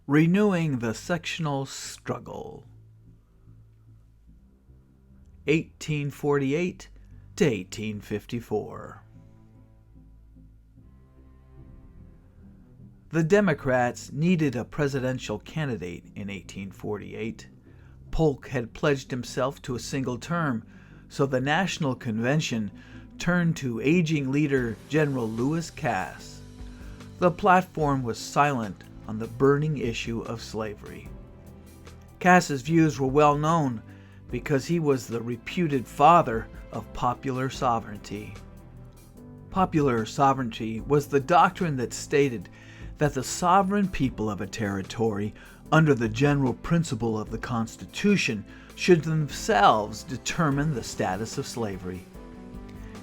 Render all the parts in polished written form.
Renewing the Sectional Struggle, 1848 to 1854. The Democrats needed a presidential candidate in 1848. Polk had pledged himself to a single term, so the National Convention turned to aging leader General Lewis Cass. The platform was silent on the burning issue of slavery. Cass's views were well known because he was the reputed father of popular sovereignty. Popular sovereignty was the doctrine that stated that the sovereign people of a territory, under the general principle of the Constitution, should themselves determine the status of slavery.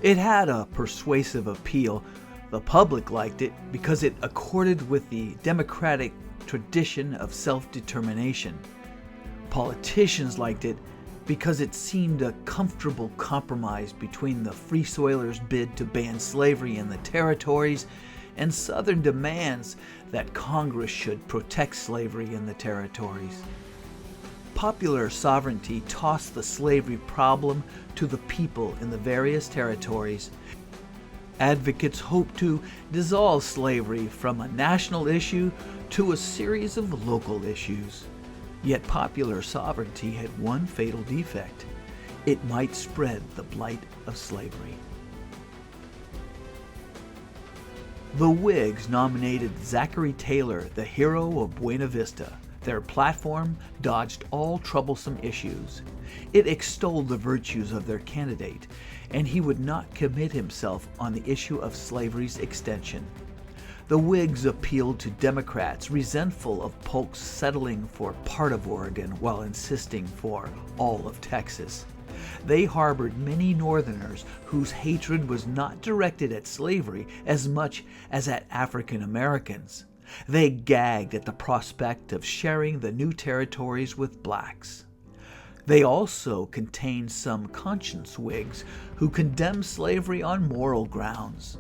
It had a persuasive appeal. The public liked it because it accorded with the democratic tradition of self-determination. Politicians liked it because it seemed a comfortable compromise between the Free Soilers' bid to ban slavery in the territories and Southern demands that Congress should protect slavery in the territories. Popular sovereignty tossed the slavery problem to the people in the various territories. Advocates hoped to dissolve slavery from a national issue to a series of local issues. Yet popular sovereignty had one fatal defect: it might spread the blight of slavery. The Whigs nominated Zachary Taylor, the hero of Buena Vista. Their platform dodged all troublesome issues. It extolled the virtues of their candidate, and he would not commit himself on the issue of slavery's extension. The Whigs appealed to Democrats resentful of Polk's settling for part of Oregon while insisting for all of Texas. They harbored many Northerners whose hatred was not directed at slavery as much as at African Americans. They gagged at the prospect of sharing the new territories with blacks. They also contained some conscience Whigs who condemned slavery on moral grounds.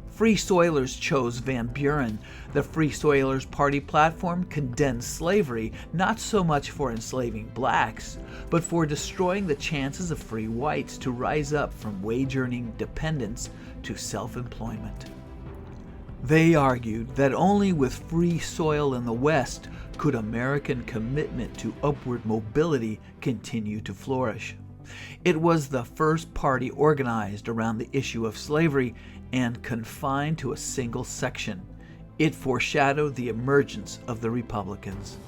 Free Soilers chose Van Buren. The Free Soilers Party platform condemned slavery not so much for enslaving blacks, but for destroying the chances of free whites to rise up from wage-earning dependence to self-employment. They argued that only with free soil in the West could American commitment to upward mobility continue to flourish. It was the first party organized around the issue of slavery and confined to a single section. It foreshadowed the emergence of the Republicans.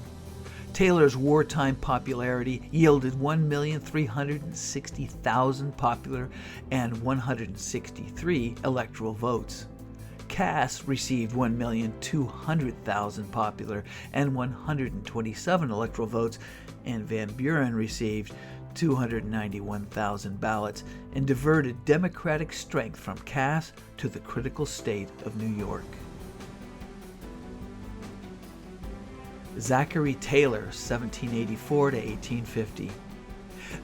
Taylor's wartime popularity yielded 1,360,000 popular and 163 electoral votes. Cass received 1,200,000 popular and 127 electoral votes, and Van Buren received 291,000 ballots and diverted Democratic strength from Cass to the critical state of New York. Zachary Taylor, 1784 to 1850.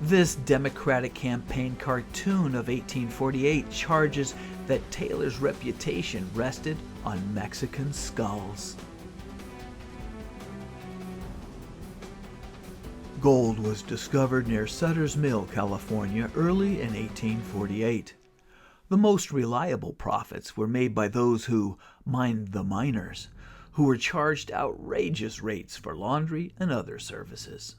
This Democratic campaign cartoon of 1848 charges that Taylor's reputation rested on Mexican skulls. Gold was discovered near Sutter's Mill, California, early in 1848. The most reliable profits were made by those who mined the miners, who were charged outrageous rates for laundry and other services.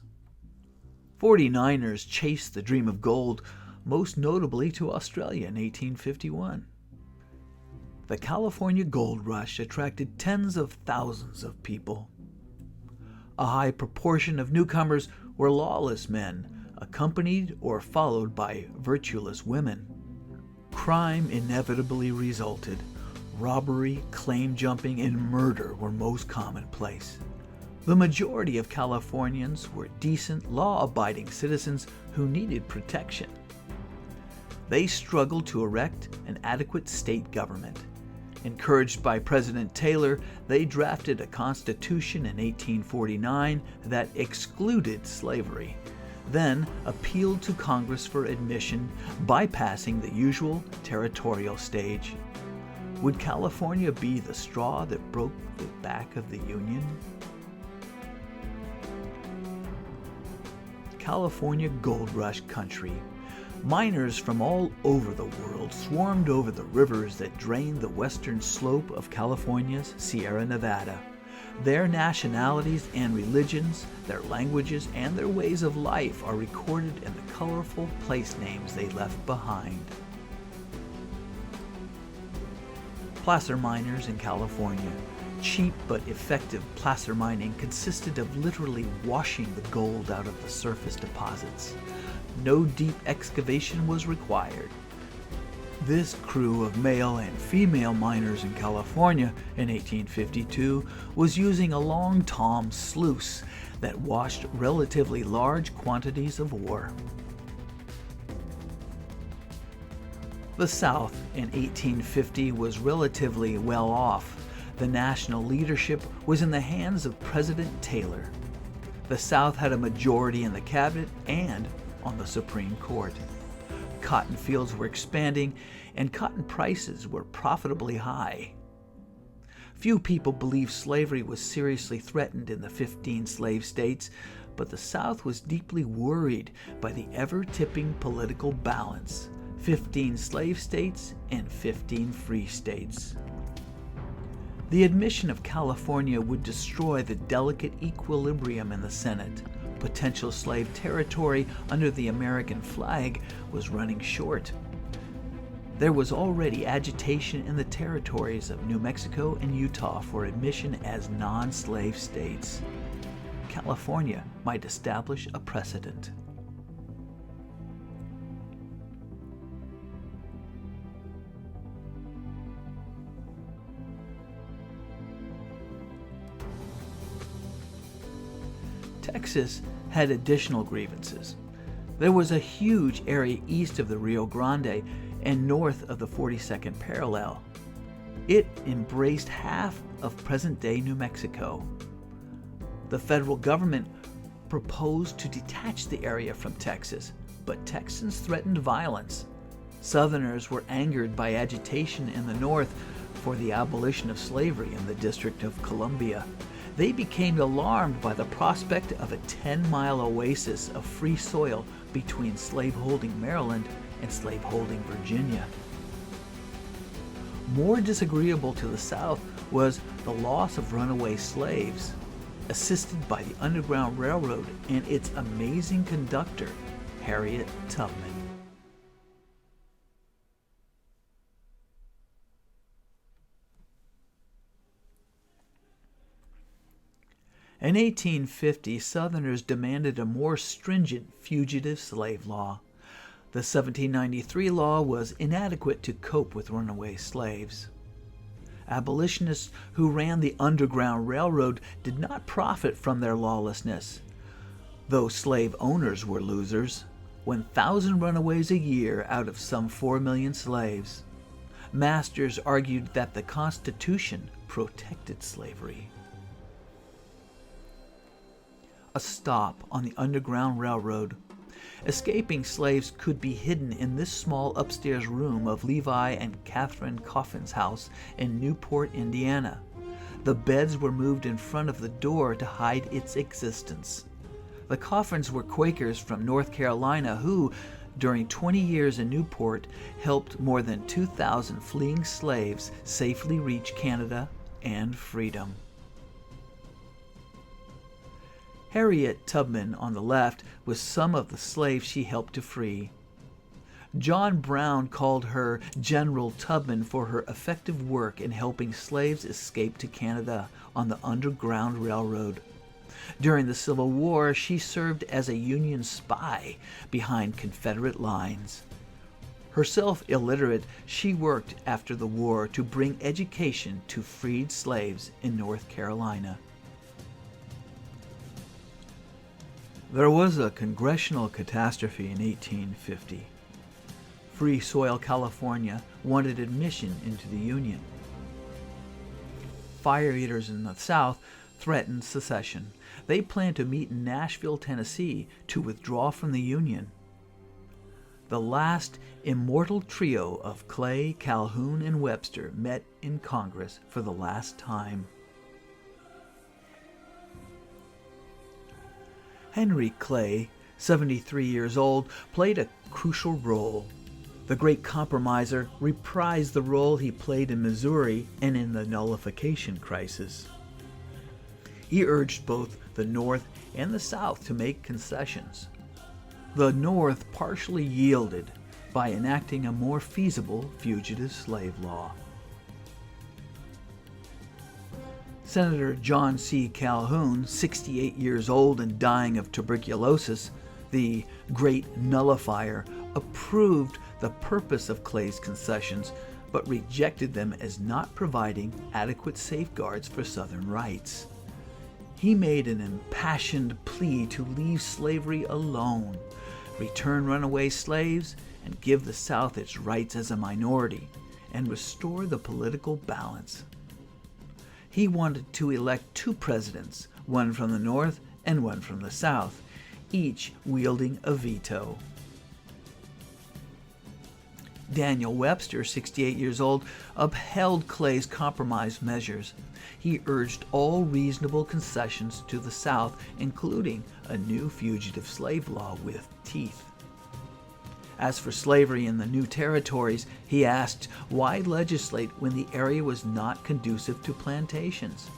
49ers chased the dream of gold, most notably to Australia in 1851. The California gold rush attracted tens of thousands of people. A high proportion of newcomers were lawless men, accompanied or followed by virtueless women. Crime inevitably resulted. Robbery, claim jumping, and murder were most commonplace. The majority of Californians were decent, law-abiding citizens who needed protection. They struggled to erect an adequate state government. Encouraged by President Taylor, they drafted a constitution in 1849 that excluded slavery, then appealed to Congress for admission, bypassing the usual territorial stage. Would California be the straw that broke the back of the Union? California gold rush country. Miners from all over the world swarmed over the rivers that drained the western slope of California's Sierra Nevada. Their nationalities and religions, their languages, and their ways of life are recorded in the colorful place names they left behind. Placer miners in California. Cheap but effective placer mining consisted of literally washing the gold out of the surface deposits. No deep excavation was required. This crew of male and female miners in California in 1852 was using a long tom sluice that washed relatively large quantities of ore. The South in 1850 was relatively well off. The national leadership was in the hands of President Taylor. The South had a majority in the cabinet and on the Supreme Court. Cotton fields were expanding and cotton prices were profitably high. Few people believed slavery was seriously threatened in the 15 slave states, but the South was deeply worried by the ever-tipping political balance. 15 slave states and 15 free states. The admission of California would destroy the delicate equilibrium in the Senate. Potential slave territory under the American flag was running short. There was already agitation in the territories of New Mexico and Utah for admission as non-slave states. California might establish a precedent. Texas had additional grievances. There was a huge area east of the Rio Grande and north of the 42nd parallel. It embraced half of present-day New Mexico. The federal government proposed to detach the area from Texas, but Texans threatened violence. Southerners were angered by agitation in the north for the abolition of slavery in the District of Columbia. They became alarmed by the prospect of a 10-mile oasis of free soil between slaveholding Maryland and slaveholding Virginia. More disagreeable to the South was the loss of runaway slaves, assisted by the Underground Railroad and its amazing conductor, Harriet Tubman. In 1850, Southerners demanded a more stringent fugitive slave law. The 1793 law was inadequate to cope with runaway slaves. Abolitionists who ran the Underground Railroad did not profit from their lawlessness. Though slave owners were losers, 1,000 runaways a year out of some 4 million slaves. Masters argued that the Constitution protected slavery. A stop on the Underground Railroad. Escaping slaves could be hidden in this small upstairs room of Levi and Catherine Coffin's house in Newport, Indiana. The beds were moved in front of the door to hide its existence. The Coffins were Quakers from North Carolina who, during 20 years in Newport, helped more than 2,000 fleeing slaves safely reach Canada and freedom. Harriet Tubman, on the left, was some of the slaves she helped to free. John Brown called her General Tubman for her effective work in helping slaves escape to Canada on the Underground Railroad. During the Civil War, she served as a Union spy behind Confederate lines. Herself illiterate, she worked after the war to bring education to freed slaves in North Carolina. There was a congressional catastrophe in 1850. Free Soil, California wanted admission into the Union. Fire eaters in the South threatened secession. They planned to meet in Nashville, Tennessee to withdraw from the Union. The last immortal trio of Clay, Calhoun, and Webster met in Congress for the last time. Henry Clay 73 years old, played a crucial role. The great compromiser reprised the role he played in Missouri and in the nullification crisis. He urged both the North and the South to make concessions. The North partially yielded by enacting a more feasible fugitive slave law. Senator John C. Calhoun, 68 years old and dying of tuberculosis, the great nullifier, approved the purpose of Clay's concessions, but rejected them as not providing adequate safeguards for Southern rights. He made an impassioned plea to leave slavery alone, return runaway slaves, and give the South its rights as a minority, and restore the political balance. He wanted to elect 2 presidents, one from the North and one from the South, each wielding a veto. Daniel Webster, 68 years old, upheld Clay's compromise measures. He urged all reasonable concessions to the South, including a new fugitive slave law with teeth. As for slavery in the new territories, he asked, why legislate when the area was not conducive to plantations?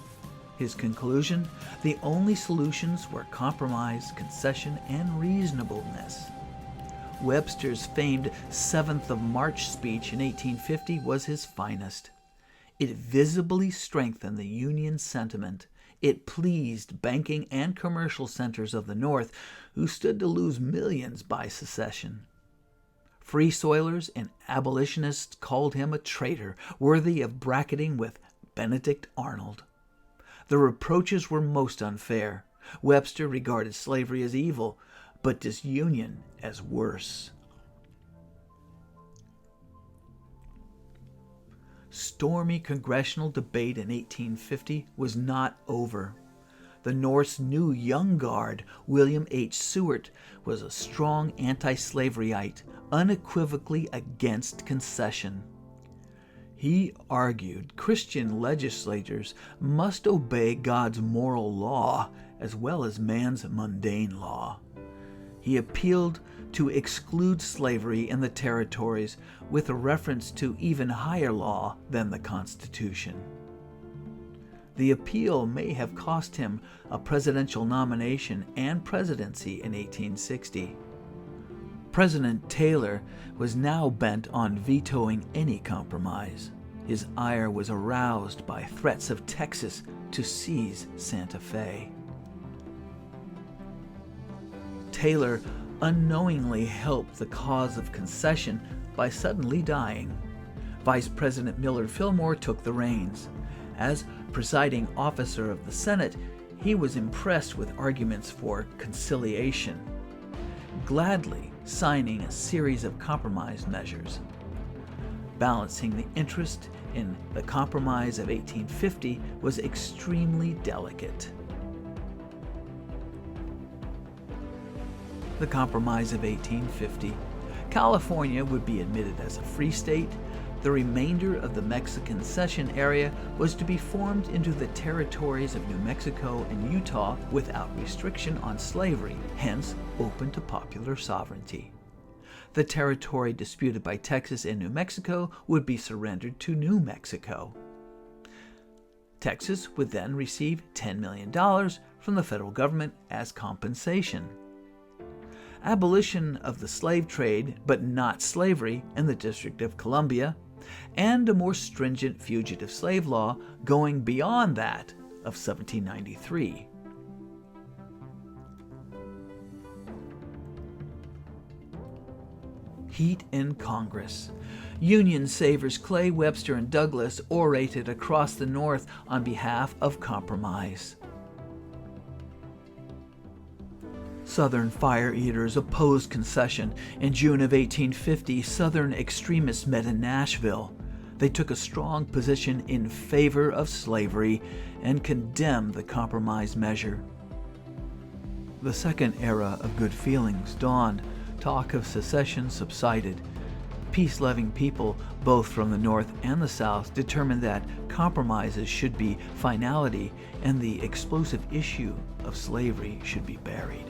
His conclusion, the only solutions were compromise, concession, and reasonableness. Webster's famed 7th of March speech in 1850 was his finest. It visibly strengthened the Union sentiment. It pleased banking and commercial centers of the North, who stood to lose millions by secession. Free Soilers and abolitionists called him a traitor, worthy of bracketing with Benedict Arnold. The reproaches were most unfair. Webster regarded slavery as evil, but disunion as worse. Stormy congressional debate in 1850 was not over. The North's new young guard, William H. Seward, was a strong anti-slaveryite, unequivocally against concession. He argued Christian legislators must obey God's moral law as well as man's mundane law. He appealed to exclude slavery in the territories with a reference to even higher law than the Constitution. The appeal may have cost him a presidential nomination and presidency in 1860. President Taylor was now bent on vetoing any compromise. His ire was aroused by threats of Texas to seize Santa Fe. Taylor unknowingly helped the cause of concession by suddenly dying. Vice President Millard Fillmore took the reins. As presiding officer of the Senate, he was impressed with arguments for conciliation, gladly signing a series of compromise measures. Balancing the interest in the Compromise of 1850 was extremely delicate. The Compromise of 1850. California would be admitted as a free state. The remainder of the Mexican cession area was to be formed into the territories of New Mexico and Utah without restriction on slavery, hence open to popular sovereignty. The territory disputed by Texas and New Mexico would be surrendered to New Mexico. Texas would then receive $10 million from the federal government as compensation. Abolition of the slave trade, but not slavery, in the District of Columbia, and a more stringent fugitive slave law going beyond that of 1793. Heat in Congress. Union savers Clay, Webster, and Douglas orated across the North on behalf of compromise. Southern fire eaters opposed concession. In June of 1850, Southern extremists met in Nashville. They took a strong position in favor of slavery and condemned the compromise measure. The second era of good feelings dawned. Talk of secession subsided. Peace-loving people, both from the North and the South, determined that compromises should be finality and the explosive issue of slavery should be buried.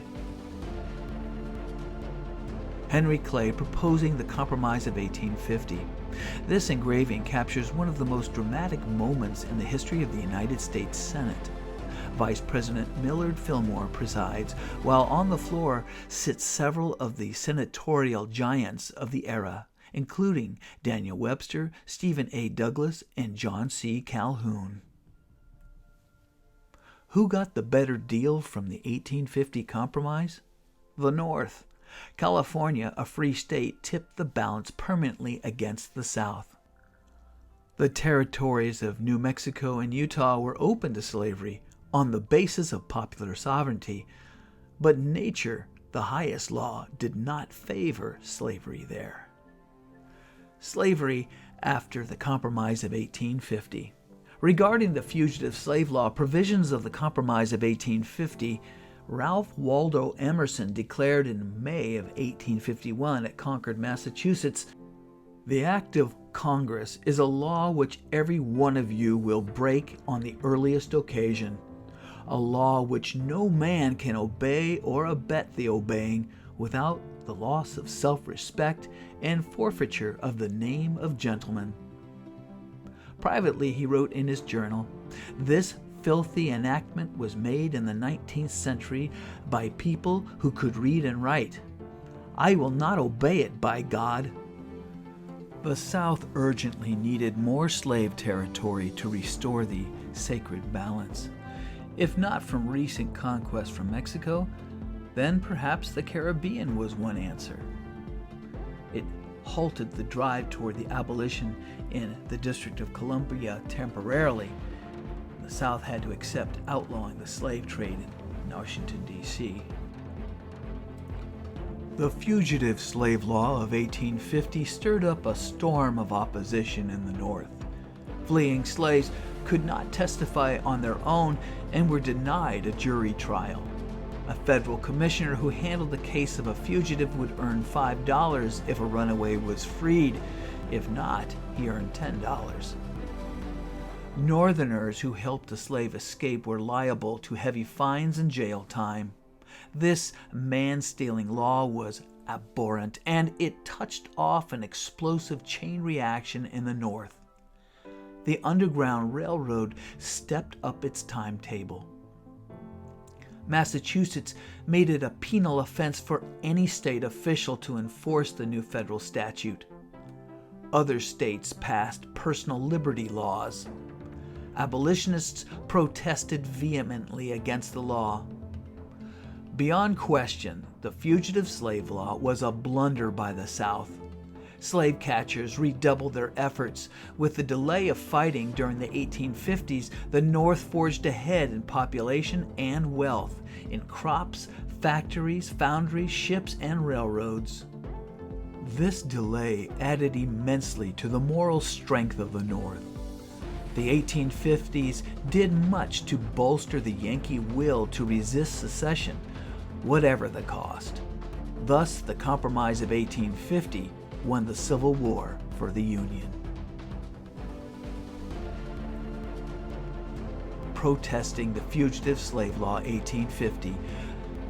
Henry Clay proposing the Compromise of 1850. This engraving captures one of the most dramatic moments in the history of the United States Senate. Vice President Millard Fillmore presides, while on the floor sit several of the senatorial giants of the era, including Daniel Webster, Stephen A. Douglas, and John C. Calhoun. Who got the better deal from the 1850 Compromise? The North. California, a free state, tipped the balance permanently against the South. The territories of New Mexico and Utah were open to slavery on the basis of popular sovereignty, but nature, the highest law, did not favor slavery there. Slavery after the Compromise of 1850. Regarding the fugitive slave law provisions of the Compromise of 1850, Ralph Waldo Emerson declared in May of 1851 at Concord, Massachusetts, "The act of Congress is a law which every one of you will break on the earliest occasion, a law which no man can obey or abet the obeying without the loss of self-respect and forfeiture of the name of gentleman." Privately, he wrote in his journal, "This filthy enactment was made in the 19th century by people who could read and write. I will not obey it, by God." The South urgently needed more slave territory to restore the sacred balance. If not from recent conquest from Mexico, then perhaps the Caribbean was one answer. It halted the drive toward the abolition in the District of Columbia temporarily. The South had to accept outlawing the slave trade in Washington, D.C. The Fugitive Slave Law of 1850 stirred up a storm of opposition in the North. Fleeing slaves could not testify on their own and were denied a jury trial. A federal commissioner who handled the case of a fugitive would earn $5 if a runaway was freed. If not, he earned $10. Northerners who helped a slave escape were liable to heavy fines and jail time. This man-stealing law was abhorrent, and it touched off an explosive chain reaction in the North. The Underground Railroad stepped up its timetable. Massachusetts made it a penal offense for any state official to enforce the new federal statute. Other states passed personal liberty laws. Abolitionists protested vehemently against the law. Beyond question, the Fugitive Slave Law was a blunder by the South. Slave catchers redoubled their efforts. With the delay of fighting during the 1850s, the North forged ahead in population and wealth, in crops, factories, foundries, ships, and railroads. This delay added immensely to the moral strength of the North. The 1850s did much to bolster the Yankee will to resist secession, whatever the cost. Thus, the Compromise of 1850 won the Civil War for the Union. Protesting the Fugitive Slave Law 1850,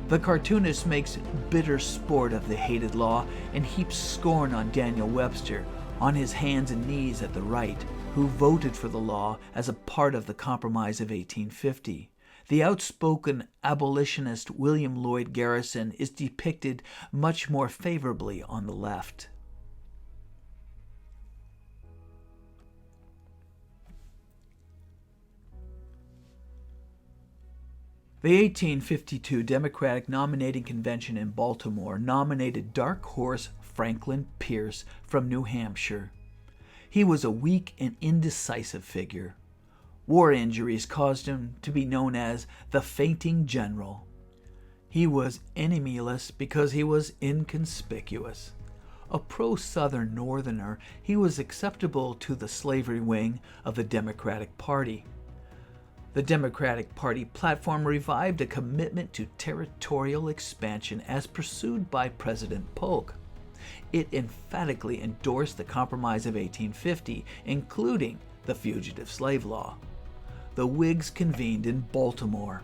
the cartoonist makes bitter sport of the hated law and heaps scorn on Daniel Webster, on his hands and knees at the right, who voted for the law as a part of the Compromise of 1850. The outspoken abolitionist William Lloyd Garrison is depicted much more favorably on the left. The 1852 Democratic Nominating Convention in Baltimore nominated dark horse Franklin Pierce from New Hampshire. He was a weak and indecisive figure. War injuries caused him to be known as the Fainting General. He was enemyless because he was inconspicuous. A pro-Southern Northerner, he was acceptable to the slavery wing of the Democratic Party. The Democratic Party platform revived a commitment to territorial expansion as pursued by President Polk. It emphatically endorsed the Compromise of 1850, including the Fugitive Slave Law. The Whigs convened in Baltimore.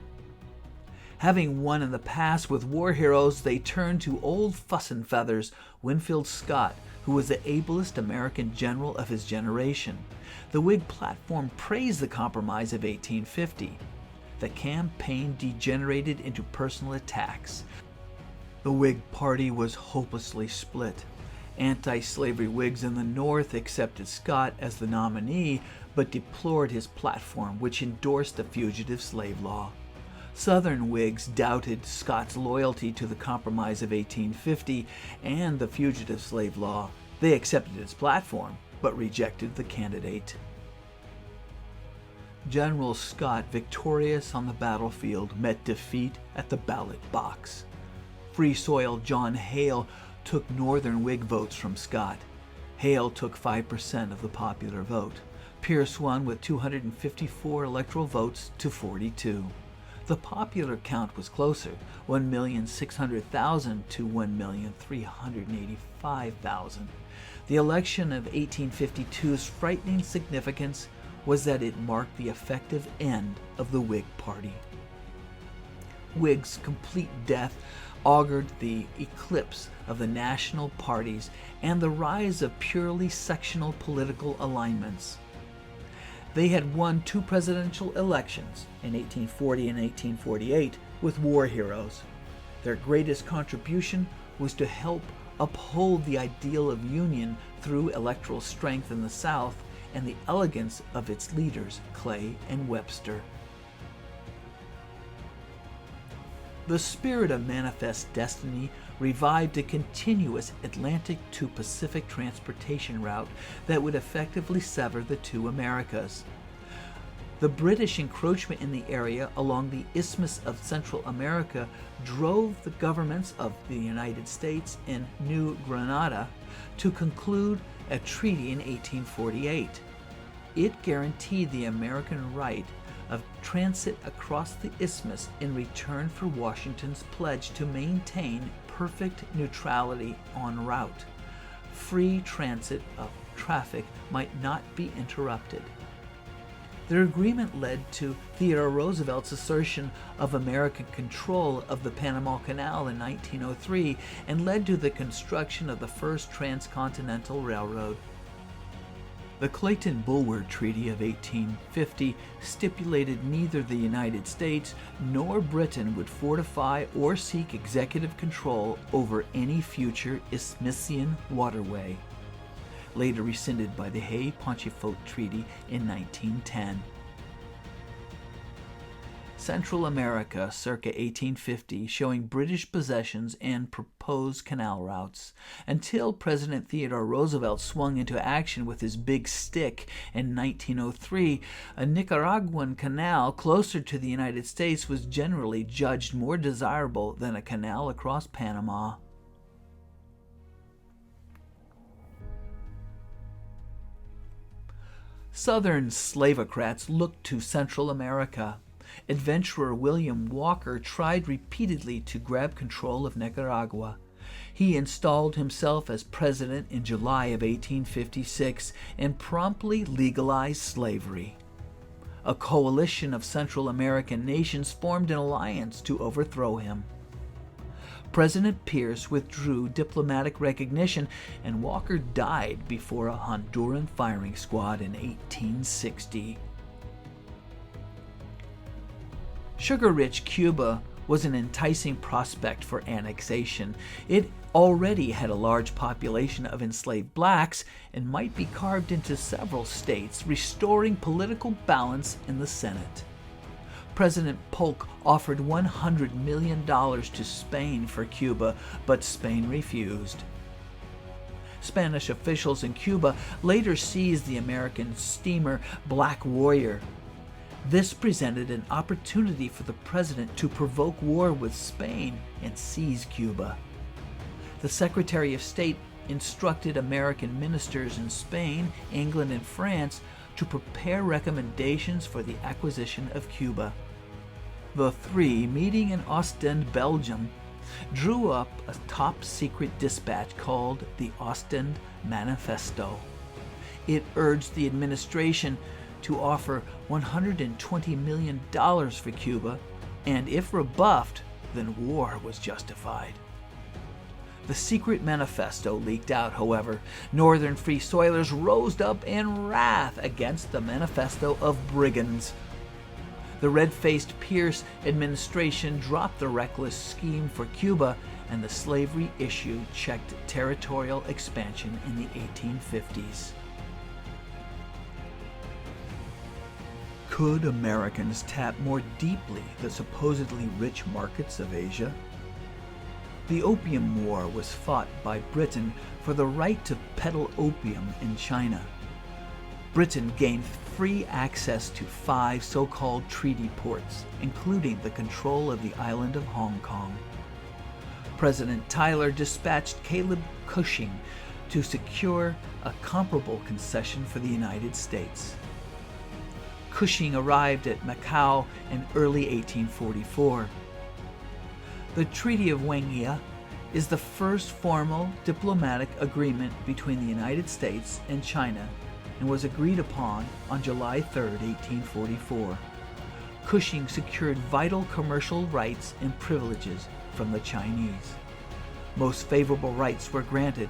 Having won in the past with war heroes, they turned to old fuss and feathers, Winfield Scott, who was the ablest American general of his generation. The Whig platform praised the Compromise of 1850. The campaign degenerated into personal attacks. The Whig Party was hopelessly split. Anti-slavery Whigs in the North accepted Scott as the nominee, but deplored his platform, which endorsed the fugitive slave law. Southern Whigs doubted Scott's loyalty to the Compromise of 1850 and the fugitive slave law. They accepted its platform, but rejected the candidate. General Scott, victorious on the battlefield, met defeat at the ballot box. Free Soil John Hale took Northern Whig votes from Scott. Hale took 5% of the popular vote. Pierce won with 254 electoral votes to 42. The popular count was closer, 1,600,000 to 1,385,000. The election of 1852's frightening significance was that it marked the effective end of the Whig Party. Whig's complete death augured the eclipse of the national parties and the rise of purely sectional political alignments. They had won 2 presidential elections in 1840 and 1848 with war heroes. Their greatest contribution was to help uphold the ideal of union through electoral strength in the South and the elegance of its leaders, Clay and Webster. The spirit of Manifest Destiny revived a continuous Atlantic to Pacific transportation route that would effectively sever the two Americas. The British encroachment in the area along the Isthmus of Central America drove the governments of the United States and New Granada to conclude a treaty in 1848. It guaranteed the American right of transit across the isthmus in return for Washington's pledge to maintain perfect neutrality en route. Free transit of traffic might not be interrupted. Their agreement led to Theodore Roosevelt's assertion of American control of the Panama Canal in 1903 and led to the construction of the first transcontinental railroad. The Clayton-Bulwer Treaty of 1850 stipulated neither the United States nor Britain would fortify or seek executive control over any future Isthmian waterway, later rescinded by the Hay-Ponchefouet Treaty in 1910. Central America circa 1850, showing British possessions and proposed canal routes, until President Theodore Roosevelt swung into action with his big stick in 1903. A Nicaraguan canal closer to the United States was generally judged more desirable than a canal across Panama. Southern slavocrats looked to Central America. Adventurer William Walker tried repeatedly to grab control of Nicaragua. He installed himself as president in July of 1856 and promptly legalized slavery. A coalition of Central American nations formed an alliance to overthrow him. President Pierce withdrew diplomatic recognition, and Walker died before a Honduran firing squad in 1860. Sugar-rich Cuba was an enticing prospect for annexation. It already had a large population of enslaved blacks and might be carved into several states, restoring political balance in the Senate. President Polk offered $100 million to Spain for Cuba, but Spain refused. Spanish officials in Cuba later seized the American steamer Black Warrior. This presented an opportunity for the president to provoke war with Spain and seize Cuba. The Secretary of State instructed American ministers in Spain, England, and France to prepare recommendations for the acquisition of Cuba. The three, meeting in Ostend, Belgium, drew up a top-secret dispatch called the Ostend Manifesto. It urged the administration to offer $120 million for Cuba, and if rebuffed, then war was justified. The secret manifesto leaked out, however. Northern Free Soilers rose up in wrath against the manifesto of brigands. The red-faced Pierce administration dropped the reckless scheme for Cuba, and the slavery issue checked territorial expansion in the 1850s. Could Americans tap more deeply the supposedly rich markets of Asia? The Opium War was fought by Britain for the right to peddle opium in China. Britain gained free access to 5 so-called treaty ports, including the control of the island of Hong Kong. President Tyler dispatched Caleb Cushing to secure a comparable concession for the United States. Cushing arrived at Macau in early 1844. The Treaty of Wengia is the first formal diplomatic agreement between the United States and China and was agreed upon on July 3, 1844. Cushing secured vital commercial rights and privileges from the Chinese. Most favorable rights were granted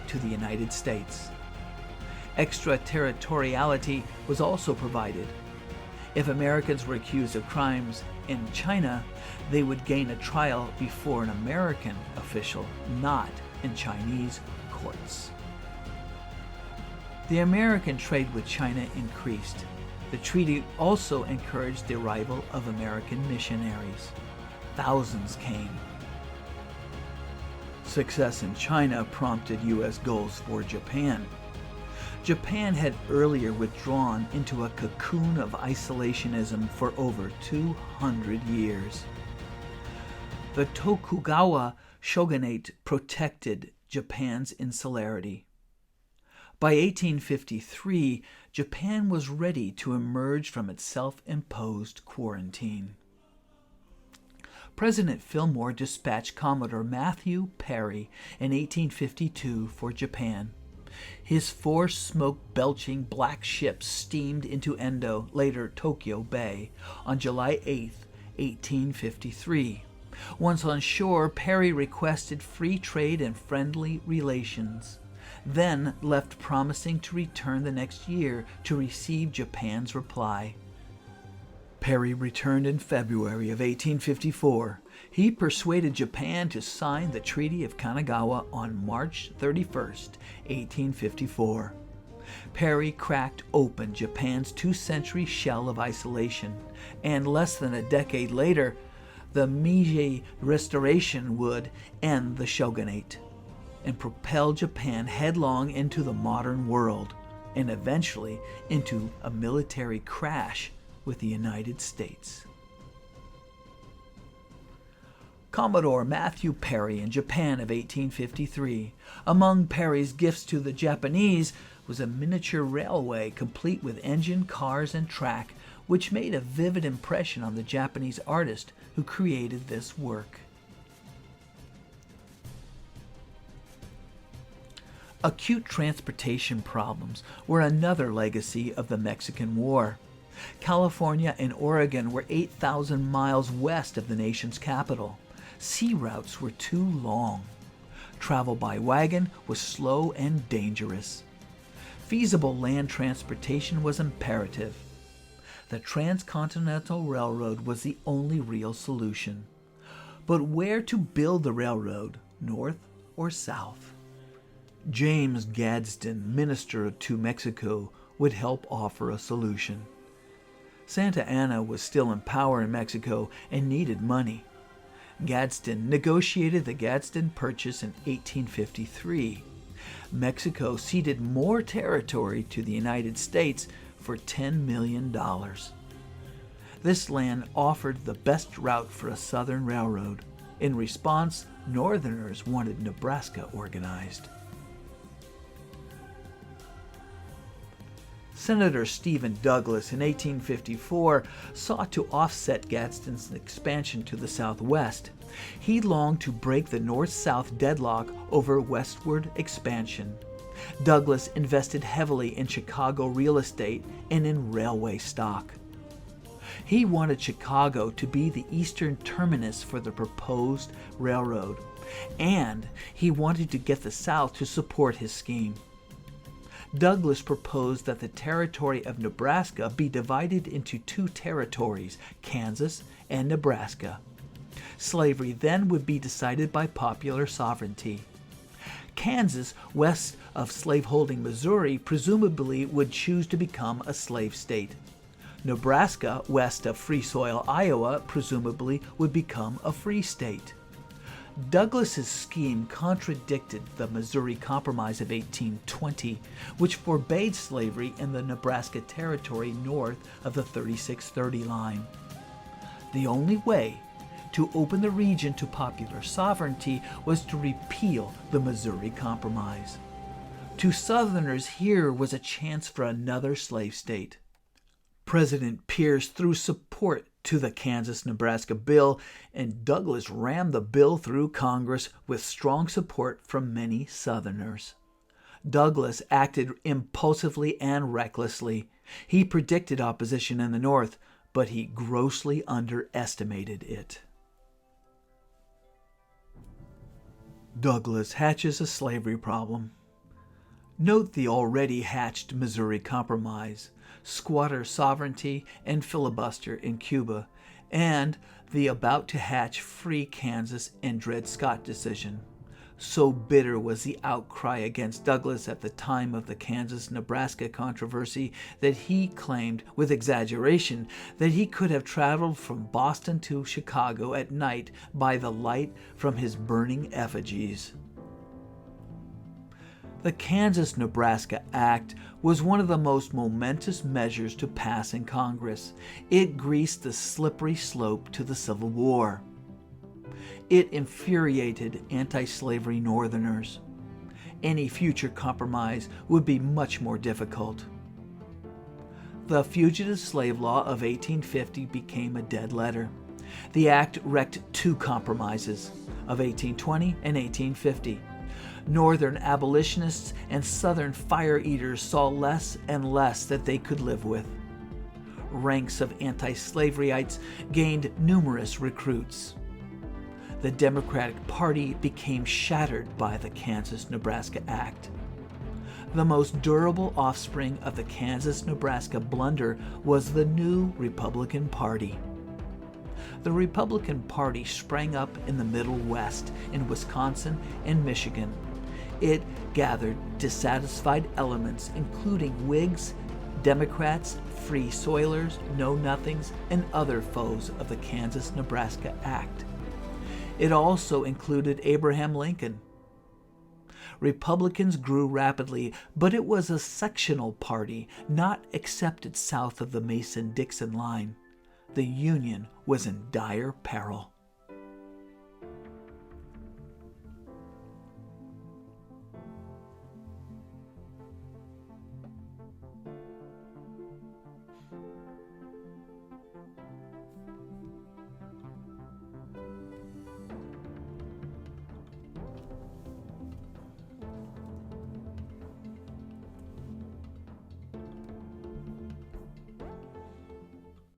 to the United States. Extraterritoriality was also provided. If Americans were accused of crimes in China, they would gain a trial before an American official, not in Chinese courts. The American trade with China increased. The treaty also encouraged the arrival of American missionaries. Thousands came. Success in China prompted U.S. goals for Japan. Japan had earlier withdrawn into a cocoon of isolationism for over 200 years. The Tokugawa shogunate protected Japan's insularity. By 1853, Japan was ready to emerge from its self-imposed quarantine. President Fillmore dispatched Commodore Matthew Perry in 1852 for Japan. His 4 smoke-belching black ships steamed into Endo, later Tokyo Bay, on July 8, 1853. Once on shore, Perry requested free trade and friendly relations, then left promising to return the next year to receive Japan's reply. Perry returned in February of 1854. He persuaded Japan to sign the Treaty of Kanagawa on March 31, 1854. Perry cracked open Japan's 2-century shell of isolation, and less than a decade later, the Meiji Restoration would end the shogunate and propel Japan headlong into the modern world, and eventually into a military crash with the United States. Commodore Matthew Perry in Japan of 1853. Among Perry's gifts to the Japanese was a miniature railway complete with engine, cars, and track, which made a vivid impression on the Japanese artist who created this work. Acute transportation problems were another legacy of the Mexican War. California and Oregon were 8,000 miles west of the nation's capital. Sea routes were too long. Travel by wagon was slow and dangerous. Feasible land transportation was imperative. The Transcontinental Railroad was the only real solution. But where to build the railroad, north or south? James Gadsden, minister to Mexico, would help offer a solution. Santa Anna was still in power in Mexico and needed money. Gadsden negotiated the Gadsden Purchase in 1853. Mexico ceded more territory to the United States for $10 million. This land offered the best route for a southern railroad. In response, Northerners wanted Nebraska organized. Senator Stephen Douglas in 1854 sought to offset Gadsden's expansion to the southwest. He longed to break the north-south deadlock over westward expansion. Douglas invested heavily in Chicago real estate and in railway stock. He wanted Chicago to be the eastern terminus for the proposed railroad, and he wanted to get the South to support his scheme. Douglas proposed that the territory of Nebraska be divided into two territories, Kansas and Nebraska. Slavery then would be decided by popular sovereignty. Kansas, west of slaveholding Missouri, presumably would choose to become a slave state. Nebraska, west of Free Soil, Iowa, presumably would become a free state. Douglas's scheme contradicted the Missouri Compromise of 1820, which forbade slavery in the Nebraska Territory north of the 3630 line. The only way to open the region to popular sovereignty was to repeal the Missouri Compromise. To Southerners, here was a chance for another slave state. President Pierce threw support to the Kansas-Nebraska bill, and Douglas rammed the bill through Congress with strong support from many Southerners. Douglas acted impulsively and recklessly. He predicted opposition in the North, but he grossly underestimated it. Douglas hatches a slavery problem. Note the already hatched Missouri Compromise, squatter sovereignty and filibuster in Cuba, and the about-to-hatch free Kansas and Dred Scott decision. So bitter was the outcry against Douglas at the time of the Kansas-Nebraska controversy that he claimed, with exaggeration, that he could have traveled from Boston to Chicago at night by the light from his burning effigies. The Kansas-Nebraska Act was one of the most momentous measures to pass in Congress. It greased the slippery slope to the Civil War. It infuriated anti-slavery Northerners. Any future compromise would be much more difficult. The Fugitive Slave Law of 1850 became a dead letter. The act wrecked two compromises, of 1820 and 1850. Northern abolitionists and Southern fire-eaters saw less and less that they could live with. Ranks of anti-slaveryites gained numerous recruits. The Democratic Party became shattered by the Kansas-Nebraska Act. The most durable offspring of the Kansas-Nebraska blunder was the new Republican Party. The Republican Party sprang up in the Middle West, in Wisconsin and Michigan. It gathered dissatisfied elements, including Whigs, Democrats, Free Soilers, Know-Nothings, and other foes of the Kansas-Nebraska Act. It also included Abraham Lincoln. Republicans grew rapidly, but it was a sectional party, not accepted south of the Mason-Dixon line. The Union was in dire peril.